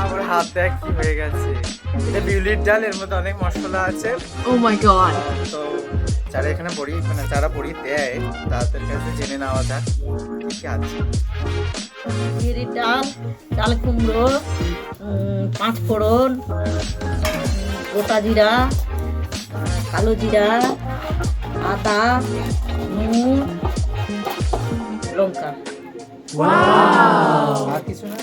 আমার হাত দেখ কি হয়ে গেছে। এটা বিউলির ডাল, এর মধ্যে অনেক মশলা আছে। Oh my god. তো যারা এখানে বড়ি মানে যারা বড়ি দেয় তাদের কাছে জেনে নেওয়া যাক কি কি আছে। বিউলির ডাল, চাল কুমড়ো, পাঁচ ফোড়ন, গোটা জিরা, কালো জিরা, আদা, নুন, লঙ্কা। আর কিছু না?